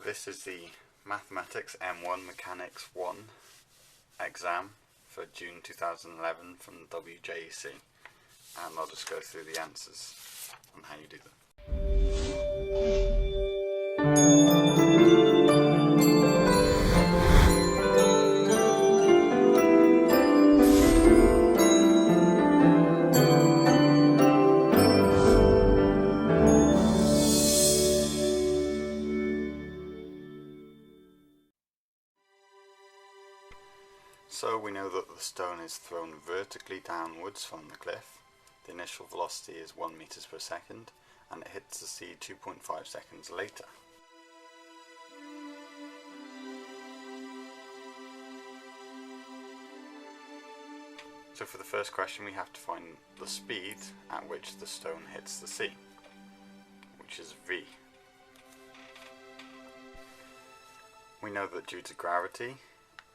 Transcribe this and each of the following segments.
This is the Mathematics M1 Mechanics 1 exam for June 2011 from WJEC, and I'll just go through the answers on how you do them. So we know that the stone is thrown vertically downwards from the cliff. The initial velocity is 1 meters per second, and it hits the sea 2.5 seconds later. So for the first question, we have to find the speed at which the stone hits the sea, which is v. We know that due to gravity,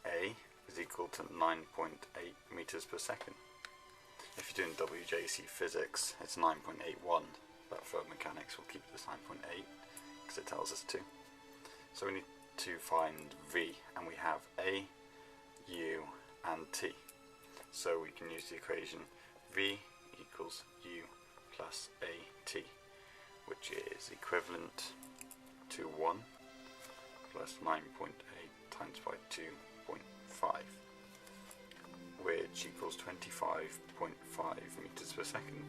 a is equal to 9.8 meters per second. If you're doing WJEC physics, it's 9.81, but for mechanics we'll keep this 9.8 because it tells us to. So we need to find v, and we have a, u and t. So we can use the equation v equals u plus at, which is equivalent to 1 plus 9.8 times by 2.5, which equals 25.5 meters per second.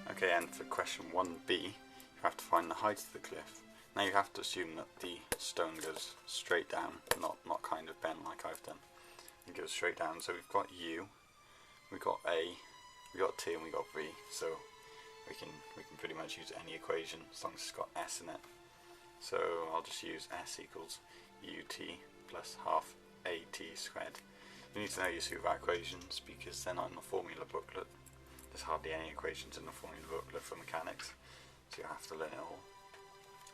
Okay, and for question 1b, you have to find the height of the cliff. Now you have to assume that the stone goes straight down, not kind of bent like I've done. It goes straight down. So we've got u, we've got a, we've got t, and we've got v. So we can pretty much use any equation as long as it's got s in it. So I'll just use s equals ut plus half at squared. You need to know your super equations because they're not in the formula booklet. There's hardly any equations in the formula booklet for mechanics, so you have to learn it all.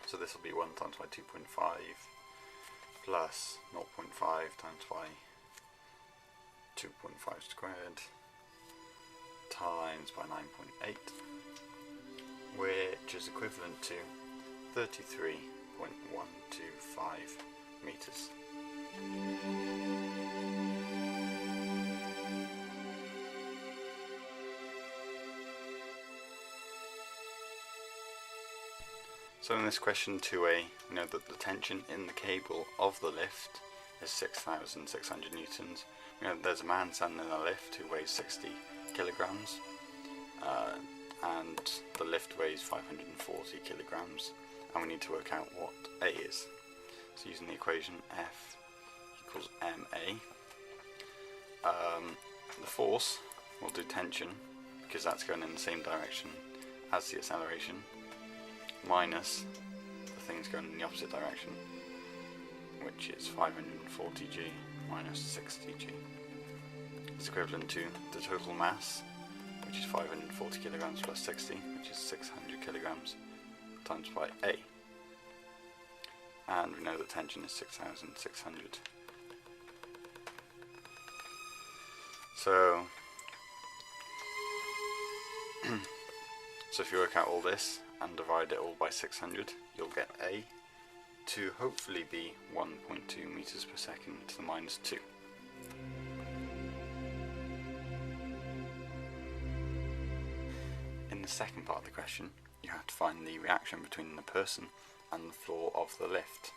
So this will be 1 times by 2.5 plus 0.5 times by 2.5 squared times by 9.8, which is equivalent to 33.125 meters. So in this question 2a, we know that the tension in the cable of the lift is 6,600 newtons. We know that there's a man standing in a lift who weighs 60 kilograms, and the lift weighs 540 kilograms, and we need to work out what A is. So using the equation F equals ma, the force, we'll do tension because that's going in the same direction as the acceleration, minus the things going in the opposite direction, which is 540g minus 60g. It's equivalent to the total mass, which is 540 kilograms plus 60, which is 600 kilograms, times by A. And we know that tension is 6,600. So if you work out all this and divide it all by 600, you'll get A to hopefully be 1.2 meters per second to the minus 2. In the second part of the question, you have to find the reaction between the person and the floor of the lift,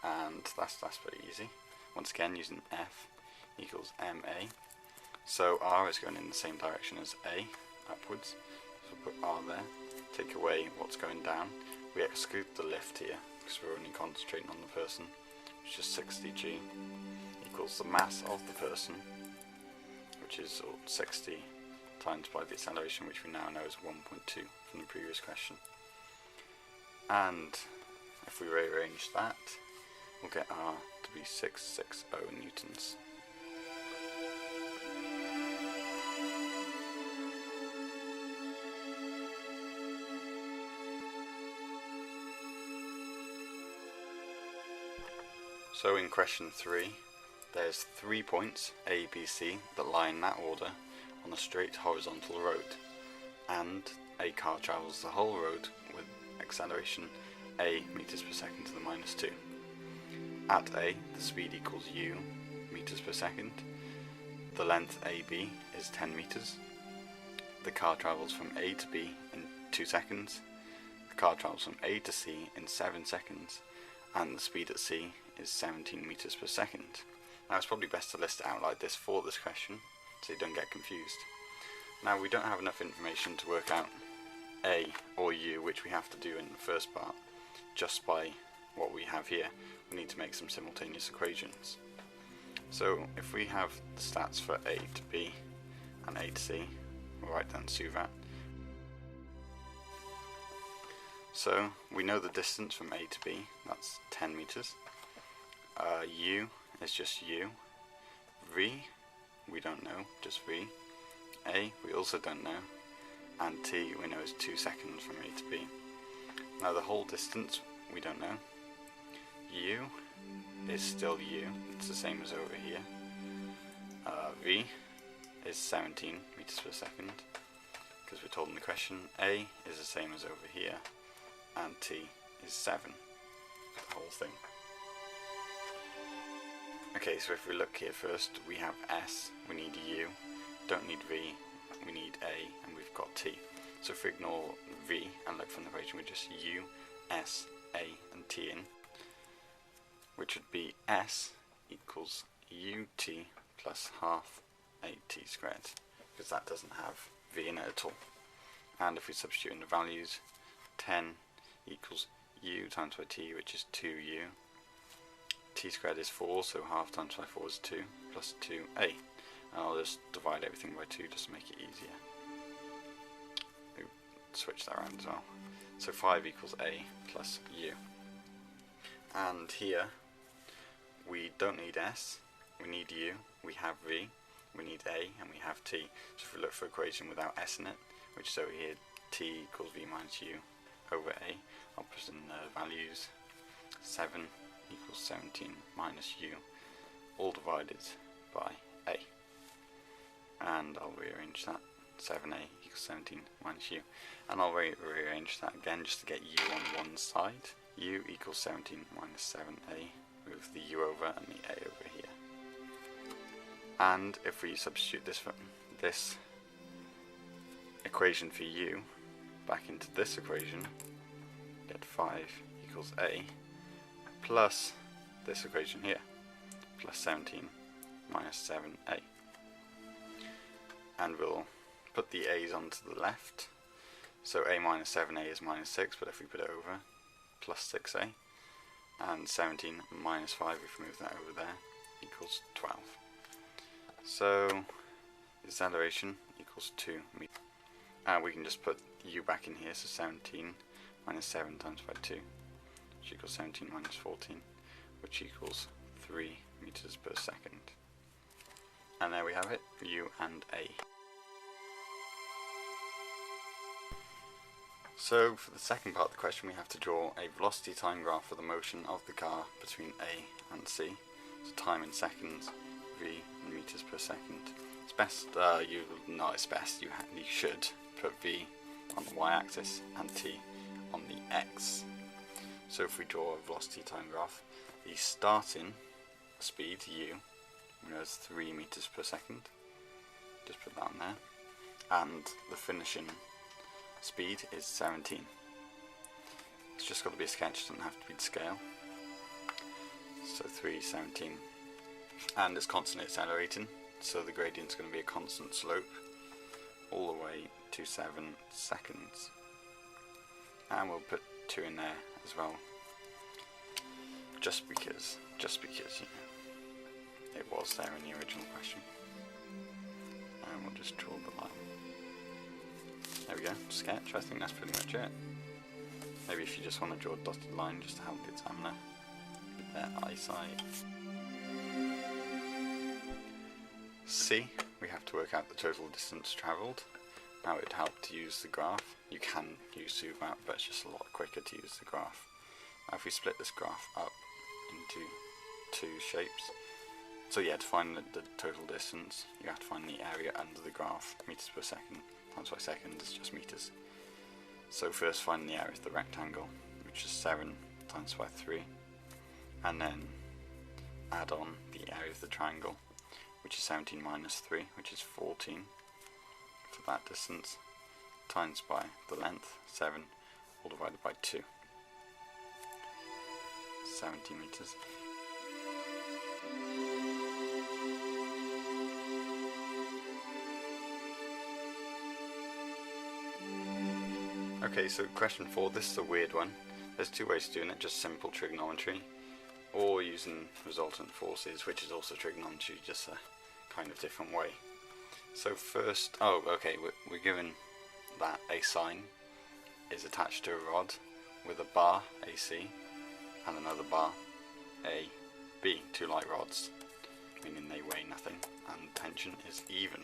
and that's pretty easy. Once again, using F equals ma, so R is going in the same direction as A, upwards, so put R there, take away what's going down, we exclude the lift here because we're only concentrating on the person, which is 60g equals the mass of the person, which is 60 times by the acceleration, which we now know is 1.2 from the previous question. And if we rearrange that, we'll get R to be 660 newtons. So in question 3, there's 3 points A, B, C that lie in that order on a straight horizontal road, and a car travels the whole road with acceleration a meters per second to the minus 2. At a, the speed equals u meters per second. The length AB is 10 meters. The car travels from A to B in 2 seconds. The car travels from A to C in 7 seconds. And the speed at C is 17 meters per second. Now it's probably best to list it out like this for this question, so you don't get confused. Now we don't have enough information to work out A or U, which we have to do in the first part, just by what we have here. We need to make some simultaneous equations. So if we have the stats for A to B and A to C, we'll write down SUVAT. So we know the distance from A to B, that's 10 meters. U is just U. V, we don't know, just V. A, we also don't know. And T, we know is 2 seconds from A to B. Now the whole distance, we don't know. U is still U, it's the same as over here. V is 17 meters per second, because we're told in the question. A is the same as over here, and T is 7, the whole thing. Okay, so if we look here first, we have S, we need U, don't need V, we need A, and we've got T. So if we ignore V and look from the equation, we just U, S, A, and T in, which would be S equals UT plus half AT squared, because that doesn't have V in it at all. And if we substitute in the values, 10 equals U times by T, which is 2U. T squared is 4, so half times by 4 is 2, plus 2A. And I'll just divide everything by 2 just to make it easier. We'll switch that around as well. So 5 equals A plus U. And here, we don't need S, we need U, we have V, we need A, and we have T. So if we look for an equation without S in it, which is over here, T equals V minus U over A, I'll put in the values. 7 equals 17 minus U, all divided by A. And I'll rearrange that. 7A equals 17 minus U. And I'll rearrange that again just to get U on one side. U equals 17 minus 7A. Move the U over and the A over here. And if we substitute this equation for U back into this equation, get 5 equals A plus this equation here, plus 17 minus 7A. And we'll put the A's onto the left. So A minus 7A is minus 6, but if we put it over, plus 6A. And 17 minus 5, if we move that over there, equals 12. So the acceleration equals 2 meters. And we can just put U back in here, so 17 minus 7 times by 2, which equals 17 minus 14, which equals 3 meters per second. And there we have it, U and A. So for the second part of the question, we have to draw a velocity time graph for the motion of the car between A and C. So time in seconds, V in meters per second. It's best, you should put V on the y-axis and T on the x. So if we draw a velocity time graph, the starting speed, U, we know is 3 meters per second. Just put that on there. And the finishing speed is 17. It's just got to be a sketch, doesn't have to be to scale. So 3, 17. And it's constantly accelerating, so the gradient's going to be a constant slope all the way to 7 seconds. And we'll put 2 in there as well, just because you know, it was there in the original question. And we'll just draw the line. There we go, sketch. I think that's pretty much it. Maybe if you just want to draw a dotted line just to help the examiner with their eyesight. C, we have to work out the total distance travelled. Now it would help to use the graph. You can use SUVAT, but it's just a lot quicker to use the graph. Now if we split this graph up into 2 shapes, so yeah, to find the total distance, you have to find the area under the graph, meters per second times by second is just meters. So first find the area of the rectangle, which is 7 times by 3, and then add on the area of the triangle, which is 17 minus 3, which is 14 for that distance, times by the length, 7, all divided by 2. 70 meters. Okay, so question 4, this is a weird one. There's two ways of doing it, just simple trigonometry, or using resultant forces, which is also trigonometry, just a kind of different way. So first, we're given that a sine is attached to a rod with a bar AC and another bar AB, two light rods, meaning they weigh nothing, and tension is even.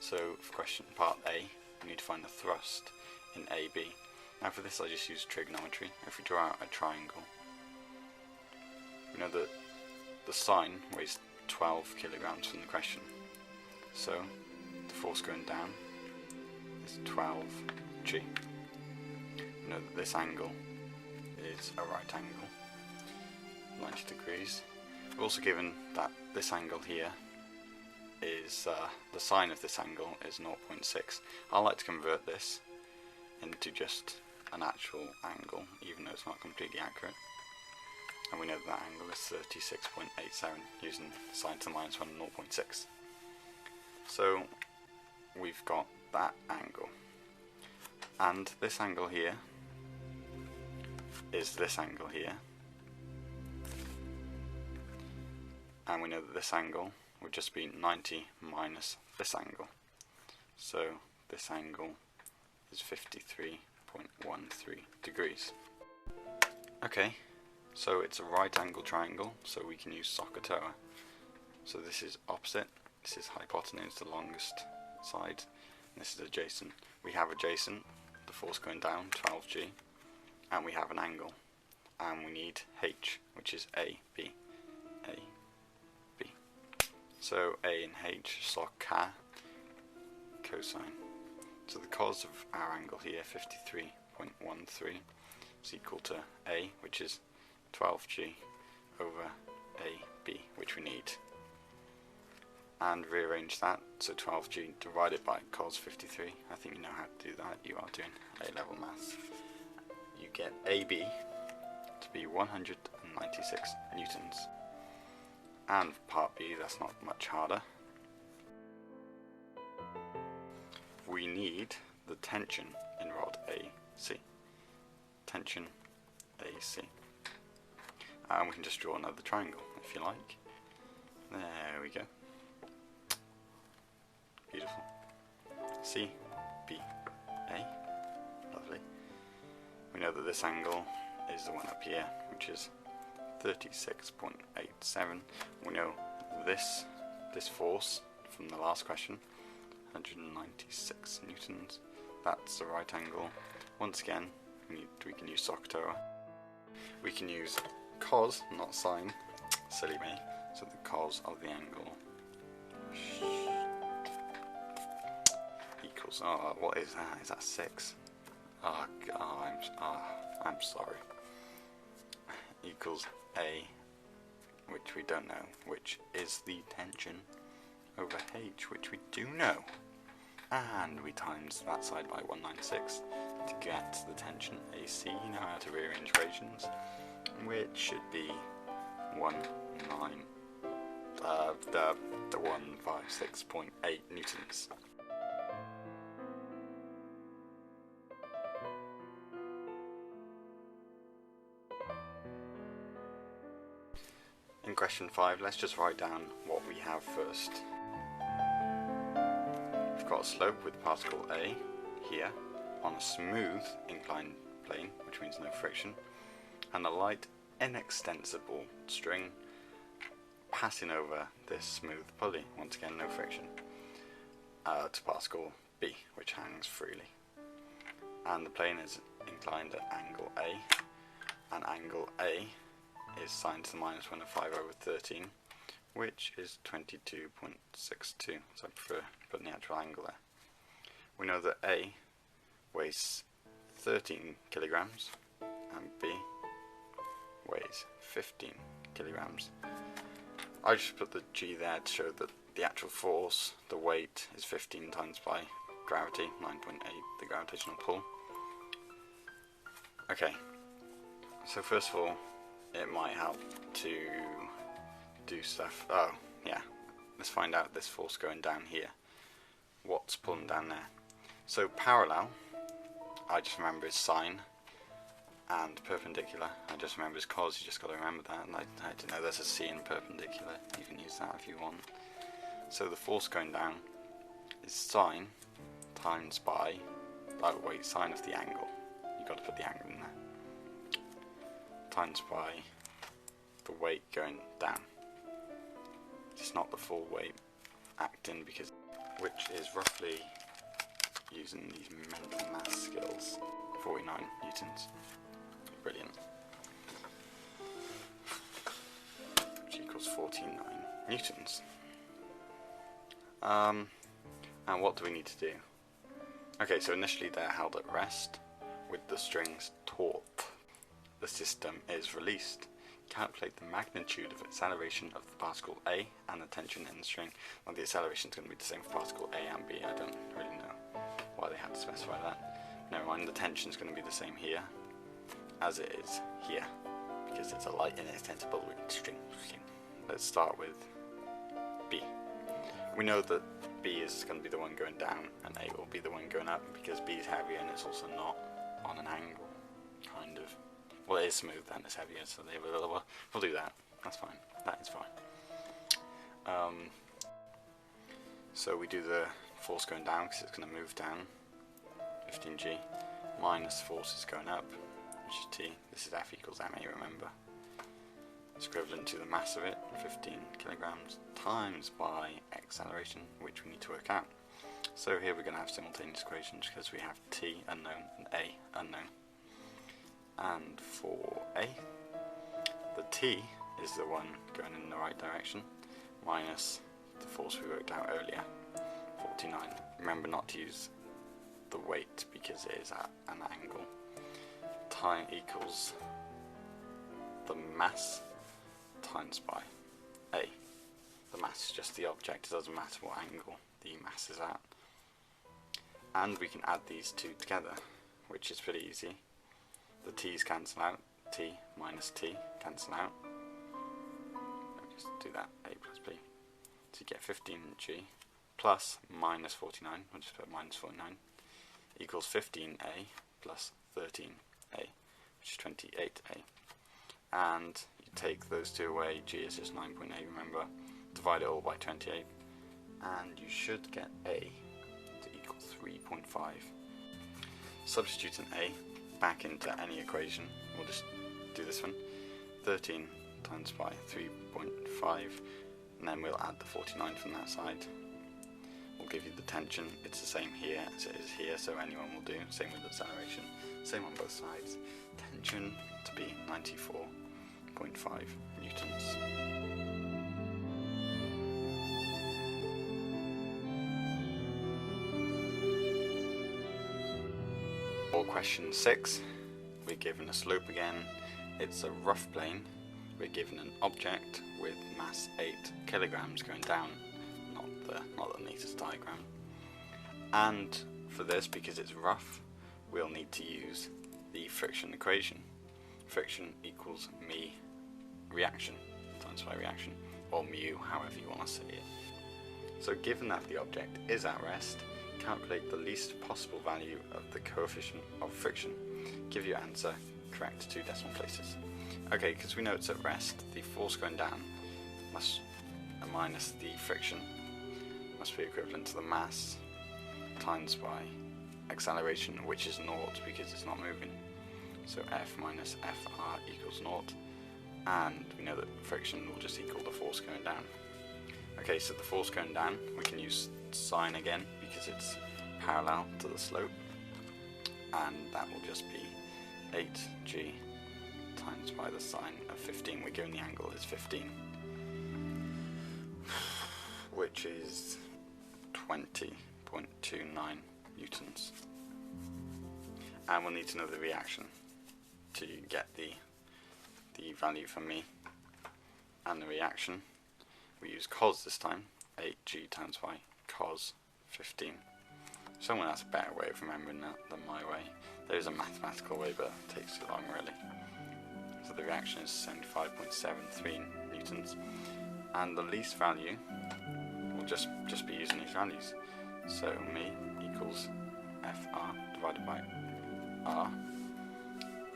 So for question part A, we need to find the thrust in AB. Now for this I just use trigonometry. If we draw out a triangle, we know that the sine weighs 12 kilograms from the question. So the force going down is 12G. We know that this angle is a right angle, 90 degrees. We're also given that this angle here is, the sine of this angle is 0.6. I like to convert this into just an actual angle, even though it's not completely accurate. And we know that angle is 36.87 using sine to the minus 1 and 0.6. So we've got that angle. And this angle here is this angle here. And we know that this angle would just be 90 minus this angle. So this angle is 53.13 degrees. Okay, so it's a right angle triangle, so we can use SOHCAHTOA. So this is opposite, this is hypotenuse, the longest side, and this is adjacent. We have adjacent, the force going down, 12G, and we have an angle, and we need H, which is AB. So A and H, SOHCAH, cosine. So the cos of our angle here, 53.13, is equal to A, which is 12G, over AB, which we need. And rearrange that, so 12G divided by cos 53. I think you know how to do that, you are doing A-level maths. You get AB to be 196 newtons. And part B, that's not much harder. We need the tension in rod AC. Tension AC. And we can just draw another triangle if you like. There we go. Beautiful. C, B, A. Lovely. We know that this angle is the one up here, which is 36.87. We know this force from the last question, 196 newtons. That's the right angle. Once again, we can use SOHCAHTOA. We can use cos, not sine. Silly me. So the cos of the angle equals. What is that? Is that 6? Oh God, I'm sorry. Equals A, which we don't know, which is the tension, over H, which we do know. And we times that side by 196 to get the tension AC. You know how to rearrange equations, which should be 156.8 newtons. In question 5, let's just write down what we have first. We've got a slope with particle A here on a smooth inclined plane, which means no friction, and a light inextensible string passing over this smooth pulley, once again no friction, to particle B, which hangs freely. And the plane is inclined at angle A, and angle A is sine to the minus 1 of 5 over 13, which is 22.62, so I prefer putting the actual angle there. We know that A weighs 13 kilograms and B weighs 15 kilograms. I just put the G there to show that the actual force, the weight, is 15 times by gravity, 9.8, the gravitational pull. Okay, so first of all, it might help to do stuff. Oh, yeah, let's find out this force going down here. What's pulling down there? So parallel, I just remember is sine, and perpendicular, I just remember is cos. You just got to remember that. And I didn't know there's a C in perpendicular. You can use that if you want. So the force going down is sine times by, sine of the angle. You've got to put the angle in there. Times by the weight going down. It's not the full weight acting, because, which is roughly, using these mental math skills, 49 newtons. Brilliant. Which equals 49 newtons. And what do we need to do? Okay, so initially they're held at rest with the strings taut. The system is released. Calculate the magnitude of acceleration of the particle A and the tension in the string. Well, the acceleration is going to be the same for particle A and B. I don't really know why they had to specify that. Never mind, the tension is going to be the same here as it is here, because it's a light inextensible string. Let's start with B. We know that B is going to be the one going down and A will be the one going up, because B is heavier and it's also not on an angle, kind of. Well, it is smooth and it's heavier, so they have a little. We'll do that. That's fine. That is fine. So we do the force going down because it's going to move down, 15g, minus force is going up, which is T. This is F equals ma, remember. It's equivalent to the mass of it, 15 kilograms, times by acceleration, which we need to work out. So here we're going to have simultaneous equations because we have T unknown and A unknown. And for A, the T is the one going in the right direction, minus the force we worked out earlier, 49. Remember not to use the weight because it is at an angle. Time equals the mass times by A. The mass is just the object, it doesn't matter what angle the mass is at. And we can add these two together, which is pretty easy. The t's cancel out, t minus t cancel out. Let me just do that, a plus b. So you get 15g plus minus 49, we'll just put minus 49, equals 15a plus 13a, which is 28a. And you take those two away, g is just 9.8, remember, divide it all by 28, and you should get a to equal 3.5. Substituting a back into any equation, we'll just do this one, 13 times by 3.5, and then we'll add the 49 from that side. We'll give you the tension, it's the same here as it is here, so anyone will do, same with acceleration, same on both sides. Tension to be 94.5 newtons. For question 6, we're given a slope again. It's a rough plane. We're given an object with mass 8 kilograms going down, not the neatest diagram. And for this, because it's rough, we'll need to use the friction equation. Friction equals mu reaction times by reaction, or mu, however you want to say it. So given that the object is at rest, calculate the least possible value of the coefficient of friction. Give your answer correct to 2 decimal places. Okay, because we know it's at rest, the force going down must minus the friction must be equivalent to the mass times by acceleration, which is naught because it's not moving. So F minus Fr equals naught, and we know that friction will just equal the force going down. Okay, so the force going down, we can use sine again because it's parallel to the slope, and that will just be 8g times by the sine of 15. We're given the angle is 15, which is 20.29 newtons. And we'll need to know the reaction to get the value for me. And the reaction, we use cos this time, 8g times y, cos 15. Someone has a better way of remembering that than my way. There is a mathematical way, but it takes too long really. So the reaction is 75.73 newtons, and the least value will just be using these values. So me equals Fr divided by R.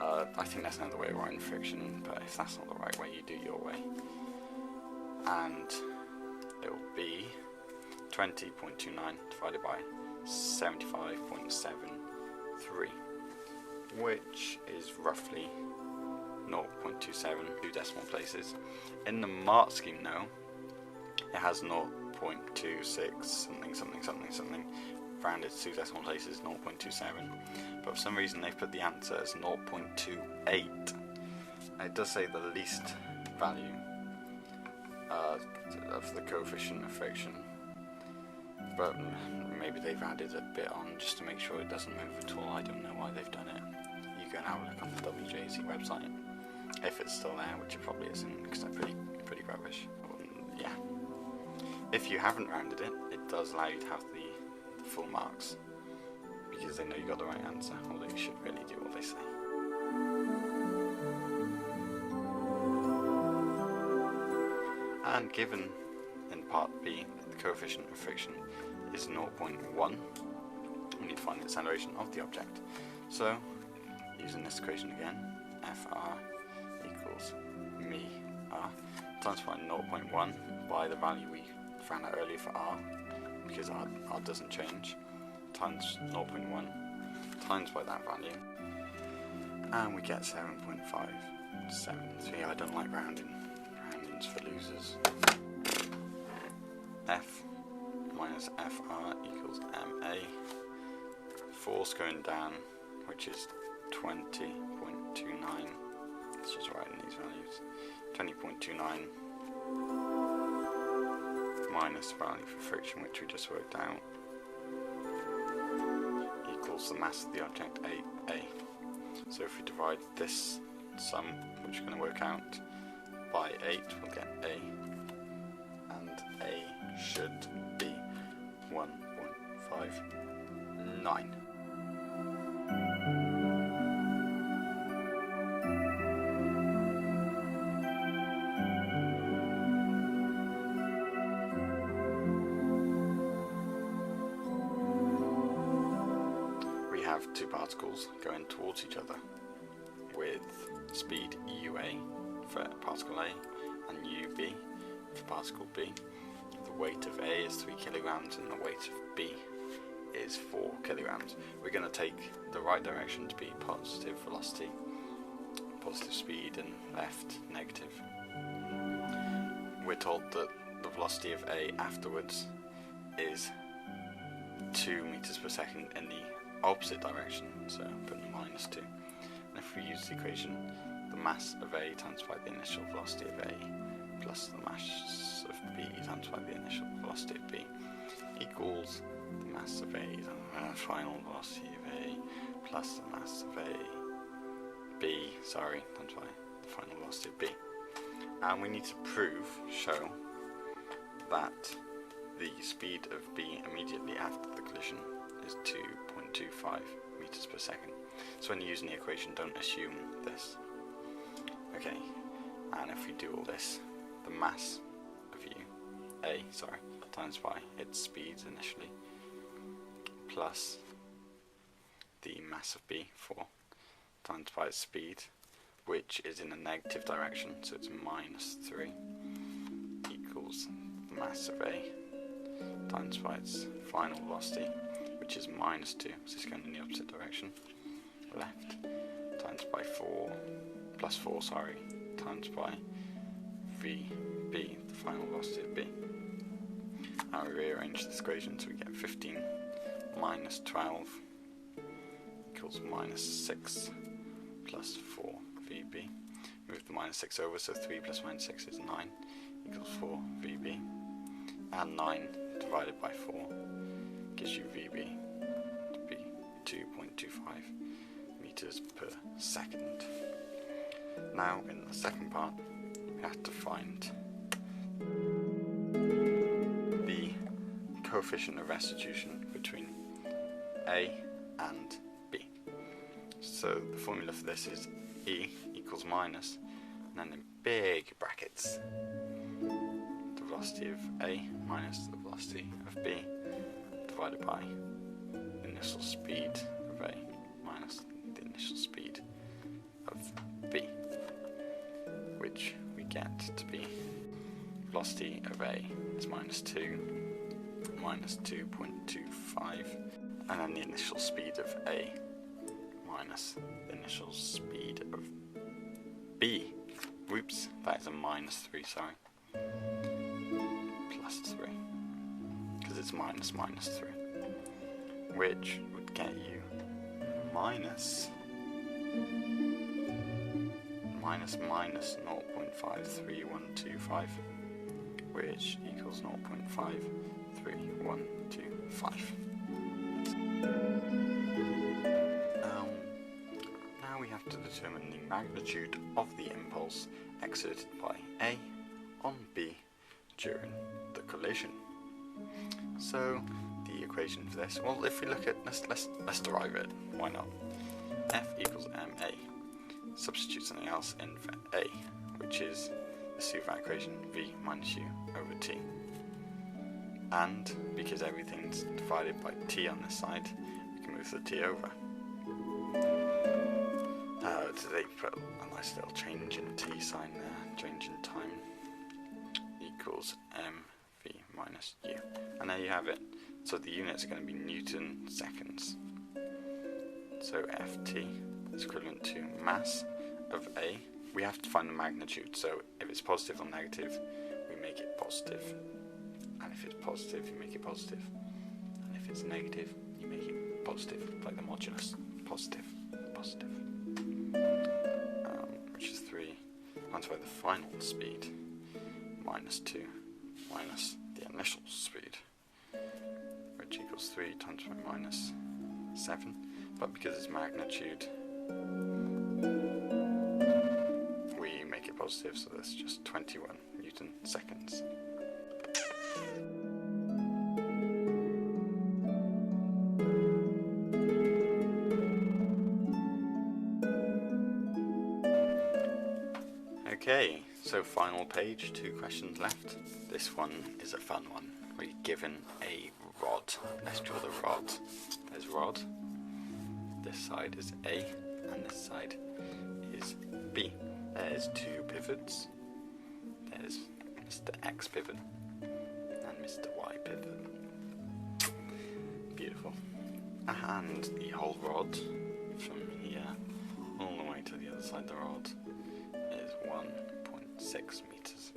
I think that's another way of writing friction, but if that's not the right way, you do your way. And it will be 20.29 divided by 75.73, which is roughly 0.27, 2 decimal places. In the mark scheme though, it has 0.26 something, rounded to 2 decimal places, 0.27, but for some reason they've put the answer as 0.28. It does say the least value of the coefficient of friction, but maybe they've added a bit on just to make sure it doesn't move at all. I don't know why they've done it. You can have a look on the WJEC website, if it's still there, which it probably isn't, because they're pretty rubbish. Yeah. If you haven't rounded it, it does allow you to have the full marks, because they know you got the right answer, although you should really do what they say. And given in part B that the coefficient of friction is 0.1, we need to find the acceleration of the object. So, using this equation again, Fr equals me r times by 0.1 by the value we found out earlier for r, because r doesn't change, times 0.1 times by that value, and we get 7.573. I don't like rounding. Rounding's for losers. F minus Fr equals ma. Force going down, which is 20.29. Let's just write in these values. 20.29 minus value for friction, which we just worked out, equals the mass of the object, A. So if we divide this sum, which we're going to work out, by 8, we'll get A, and A should be 1.59. We have two particles going towards each other with speed UA for particle A and UB for particle B. The weight of A is 3 kilograms and the weight of B is 4 kilograms. We're going to take the right direction to be positive velocity, positive speed, and left negative. We're told that the velocity of A afterwards is 2 meters per second in the opposite direction, so put -2. And if we use the equation, the mass of A times by the initial velocity of A plus the mass of B times by the initial velocity of B equals the mass of A times the final velocity of A plus the mass of times by the final velocity of B. And we need to show that the speed of B immediately after the collision is 2.25 meters per second. So when you're using the equation, don't assume this. Okay, and if we do all this, the mass of A times by its speed initially, plus the mass of B, 4, times by its speed, which is in a negative direction, so it's -3, equals the mass of A times by its final velocity, which is -2, so it's going in the opposite direction, left, times by 4, plus 4, times by VB, the final velocity of B. Now we rearrange this equation, so we get 15 minus 12 equals -6 plus 4 VB. Move the -6 over, so 3 plus -6 is 9 equals 4 VB. And 9 divided by 4 gives you VB meters per second. Now in the second part we have to find the coefficient of restitution between A and B. So the formula for this is E equals minus, and then in big brackets, the velocity of A minus the velocity of B divided by the initial speed of A minus the initial speed of B, which we get to be velocity of A is minus 2.25, and then the initial speed of A minus the initial speed of B. Whoops, that is a minus 3, sorry. Plus 3, because it's minus 3, which would get you minus 0.53125, which equals 0.53125. Now we have to determine the magnitude of the impulse exerted by A on B during the collision. So the equation for this, well, if we look at, let's derive it, why not? F equals ma. Substitute something else in for A, which is the suit of that equation, v minus u over t. And because everything's divided by t on this side, we can move the t over. So they put a nice little change in t sign there, change in time, equals mv minus u. And there you have it. So the units are going to be Newton seconds. So Ft is equivalent to mass of A. We have to find the magnitude, so if it's positive or negative, we make it positive. And if it's positive, you make it positive. And if it's negative, you make it positive, like the modulus. Positive, positive. Which is 3 times by the final speed, minus 2 minus the initial speed, which equals 3 times by minus 7. But because it's magnitude, we make it positive, so that's just 21 Newton seconds. Okay, so final page, 2 questions left. This one is a fun one. We're given a rod. Let's draw the rod. There's rod. This side is A, and this side is B. There's 2 pivots. There's Mr. X pivot and Mr. Y pivot. Beautiful. And the whole rod from here all the way to the other side of the rod is 1.6 meters.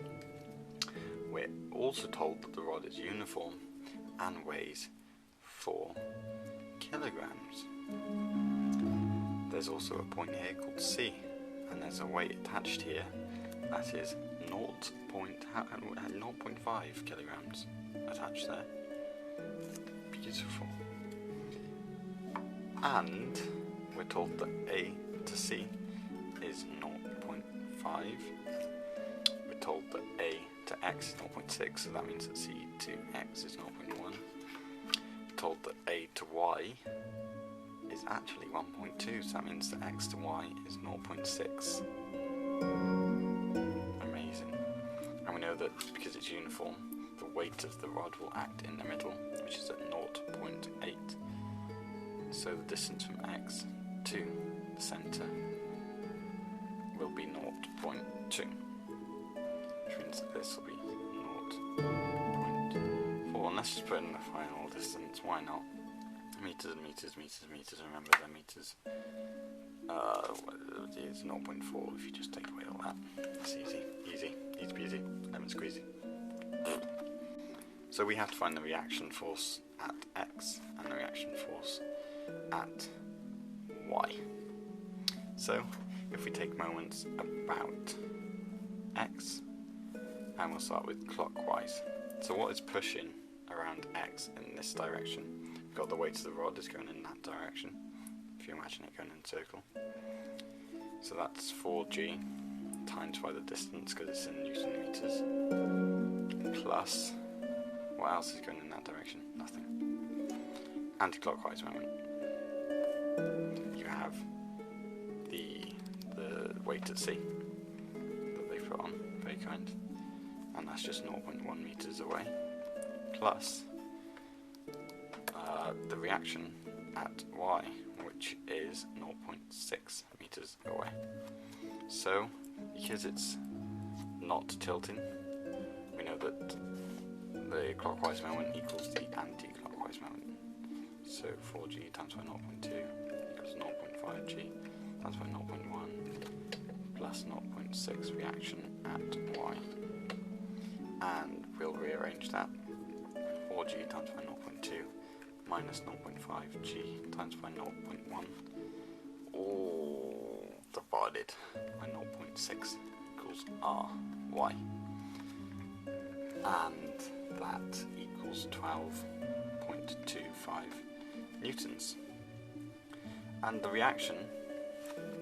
We're also told that the rod is uniform and weighs 4 kilograms. There's also a point here called C, and there's a weight attached here that is 0.5 kilograms attached there. Beautiful. And we're told that A to C is 0.5. We're told that A to X is 0.6, so that means that C to X is 0.1. We're told that A to Y is actually 1.2, so that means that X to Y is 0.6. Amazing. And we know that because it's uniform, the weight of the rod will act in the middle, which is at 0.8. So the distance from X to the centre will be 0.2, which means that this will be 0.4. And let's just put in the final distance, why not? Meters, meters, meters, meters, remember they're meters. It's 0.4 if you just take away all that. It's easy, easy, easy peasy, lemon squeezy. So we have to find the reaction force at X and the reaction force at Y. So if we take moments about X, and we'll start with clockwise. So what is pushing around X in this direction? We've got the weight of the rod is going in that direction, if you imagine it going in a circle. So that's 4g times by the distance, because it's in Newton meters, plus, what else is going in that direction? Nothing. Anti-clockwise moment. You have the weight at C that they put on, very kind, and that's just 0.1 meters away, plus the reaction at Y, which is 0.6 meters away. So, because it's not tilting, we know that the clockwise moment equals the anti-clockwise moment. So 4g times by 0.2 equals 0.5g times by 0.1 plus 0.6 reaction at Y. And we'll rearrange that. 4g times by 0.2 minus 0.5g times by 0.1, all divided by 0.6 equals ry. And that equals 12.25 newtons. And the reaction,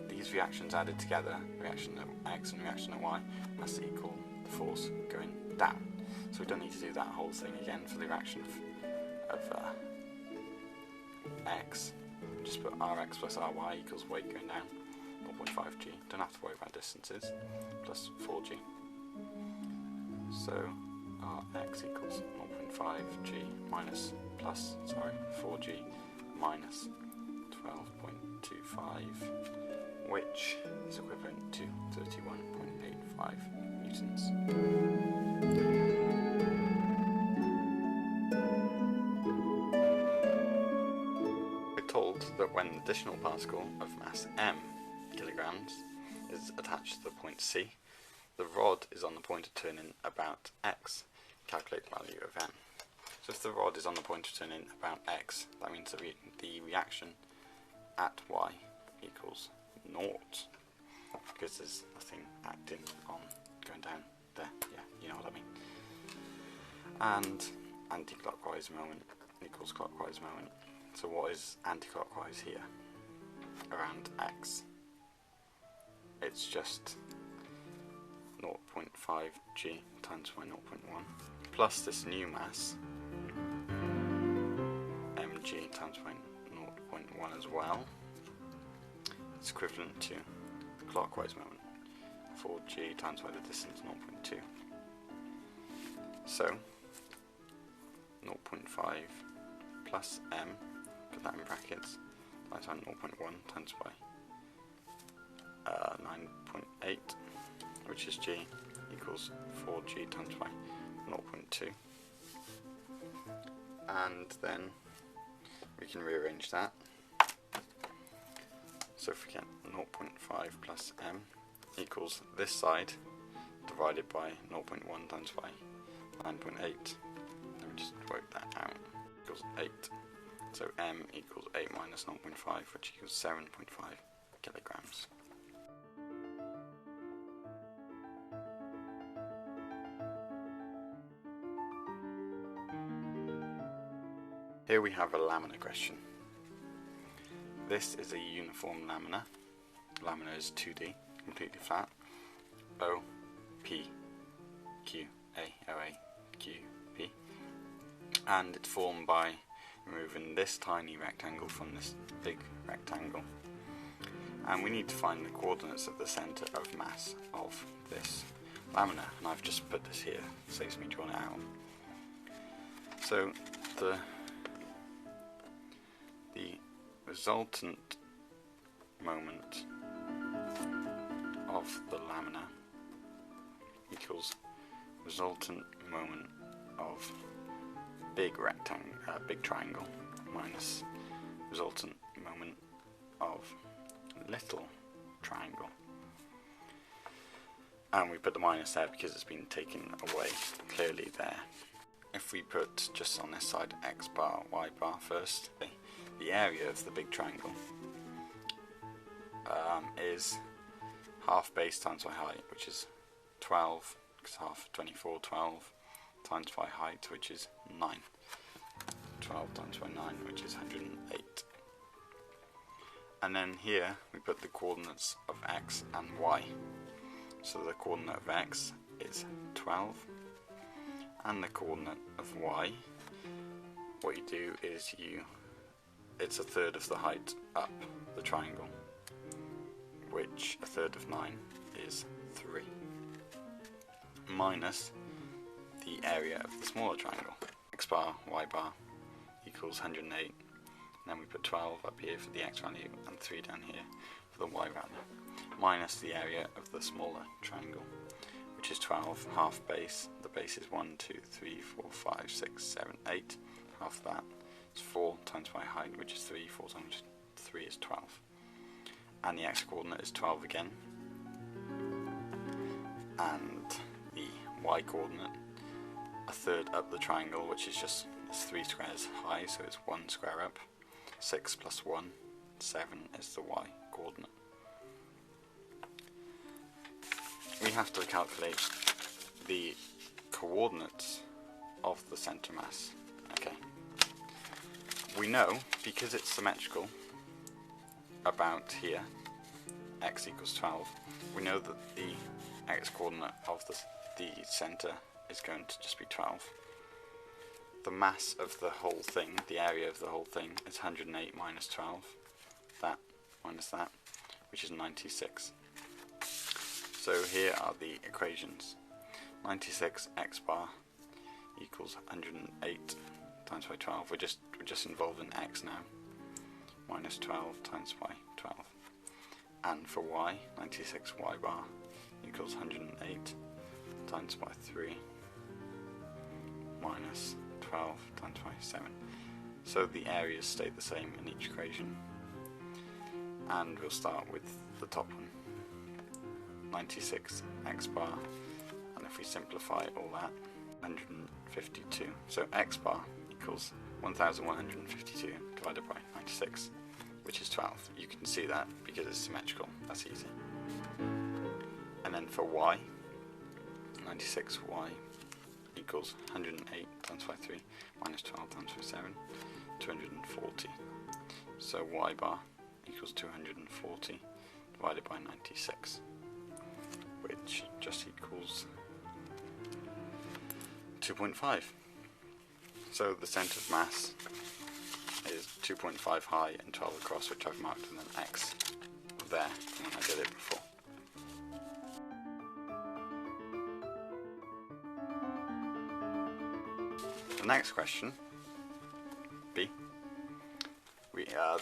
these reactions added together, reaction at X and reaction at Y, has to equal the force going down. So we don't need to do that whole thing again for the reaction of X. Just put Rx plus Ry equals weight going down, 0.5g. Don't have to worry about distances, plus 4g. So Rx equals 0.5g minus, plus, 4g minus 12.25, which is equivalent to 31.85 newtons. We're told that when an additional particle of mass m kilograms is attached to the point C, the rod is on the point of turning about x. Calculate the value of m. So if the rod is on the point of turning about x, that means the reaction at y equals 0, because there's nothing acting on going down there. Yeah, you know what I mean. And anti-clockwise moment equals clockwise moment. So what is anti-clockwise here around x? It's just 0.5g times by 0.1 plus this new mass mg times by 0.1 as well. It's equivalent to clockwise moment, 4g times by the distance 0.2. So 0.5 plus m, put that in brackets, times by 0.1 times by 9.8, which is g, equals 4g times by 0.2. And then we can rearrange that. So if we get 0.5 plus m equals this side divided by 0.1 times by 9.8. Let me just work that out. Equals 8. So m equals 8 minus 0.5, which equals 7.5 kilograms. Here we have a lamina question. This is a uniform lamina. Lamina is 2D, completely flat. O, P, Q, A, O, A, Q, P. And it's formed by removing this tiny rectangle from this big rectangle. And we need to find the coordinates of the centre of mass of this lamina. And I've just put this here, saves me drawing it out. So the resultant moment of the lamina equals resultant moment of big triangle minus resultant moment of little triangle. And we put the minus there because it's been taken away clearly there. If we put just on this side x bar, y bar first, the area of the big triangle is half base times by height, which is 12, because half 24, 12 times by height, which is 9. 12 times by 9, which is 108. And then here we put the coordinates of x and y. So the coordinate of x is 12, and the coordinate of y, what you do is it's a third of the height up the triangle, which a third of 9 is 3, minus the area of the smaller triangle. X bar, y bar equals 108, and then we put 12 up here for the x value and 3 down here for the y value, minus the area of the smaller triangle, which is 12, half base, the base is 1, 2, 3, 4, 5, 6, 7, 8, half of that is 4 times my height, which is 3, 4 times 3 is 12, and the x coordinate is 12 again, and the y coordinate, a third up the triangle, which is just, it's 3 squares high, so it's 1 square up, 6 plus 1, 7 is the y coordinate. We have to calculate the coordinates of the centre mass. Okay. We know, because it's symmetrical, about here, x equals 12, we know that the x coordinate of the centre is going to just be 12. The mass of the whole thing, the area of the whole thing, is 108 minus 12, that minus that, which is 96. So here are the equations. 96 x bar equals 108 times by 12. We're just involved in x now. Minus 12 times by 12. And for y, 96 y bar equals 108 times by 3 minus 12 times by 7. So the areas stay the same in each equation. And we'll start with the top one. 96 x bar, and if we simplify all that, 152. So x bar equals 1152 divided by 96, which is 12. You can see that because it's symmetrical, that's easy. And then for y, 96y equals 108 times by 3 minus 12 times by 7, 240. So y bar equals 240 divided by 96. Which just equals 2.5. So the centre of mass is 2.5 high and 12 across, which I've marked with an X there when I did it before. The next question, B.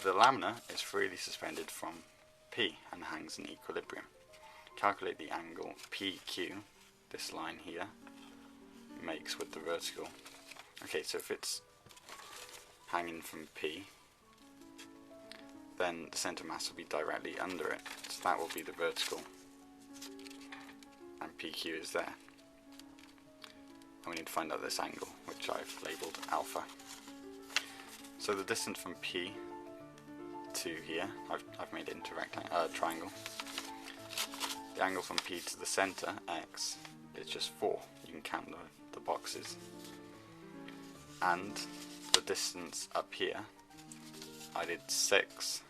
The lamina is freely suspended from P and hangs in equilibrium. Calculate the angle PQ, this line here, makes with the vertical. Okay, so if it's hanging from P, then the centre mass will be directly under it, so that will be the vertical, and PQ is there. And we need to find out this angle, which I've labelled alpha. So the distance from P to here, I've made it into a triangle. The angle from P to the centre, x, is just 4. You can count the boxes. And the distance up here, I did 6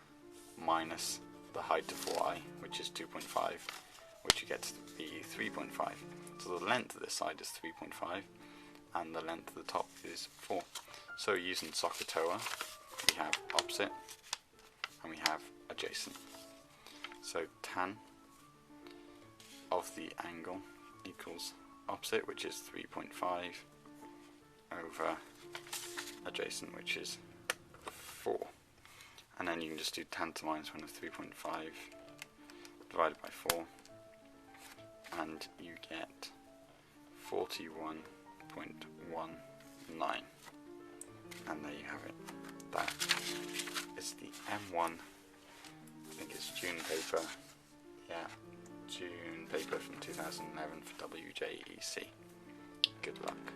minus the height of y, which is 2.5, which you get to be 3.5. So the length of this side is 3.5, and the length of the top is 4. So using SOHCAHTOA, we have opposite, and we have adjacent. So tan of the angle equals opposite, which is 3.5, over adjacent, which is 4. And then you can just do tan to minus 1 of 3.5 divided by 4, and you get 41.19. And there you have it. That is the M1, I think it's June paper. Yeah. June paper from 2011 for WJEC. Good luck.